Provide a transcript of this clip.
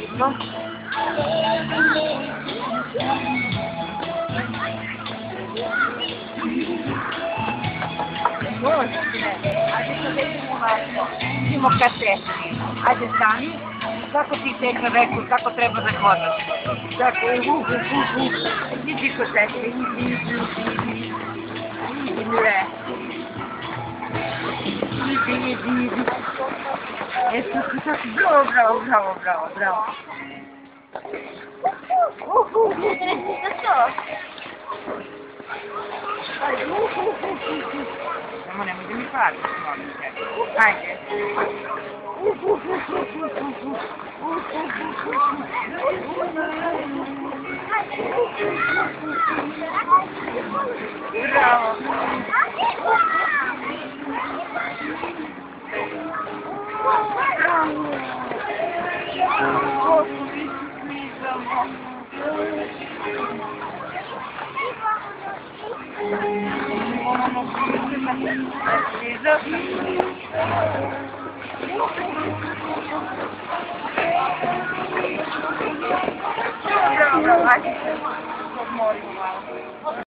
No. Ajde sad idemo ovako, idemo kasete. Ajde stani, kako ti tek rekao, kako treba da hodaš? Tako, idi kod tete, idi, mire. Idi. Bravo. Nemoj da mi pališ, molim te. Ajde. Bravo. Bravo, ajde se odmorimo malo.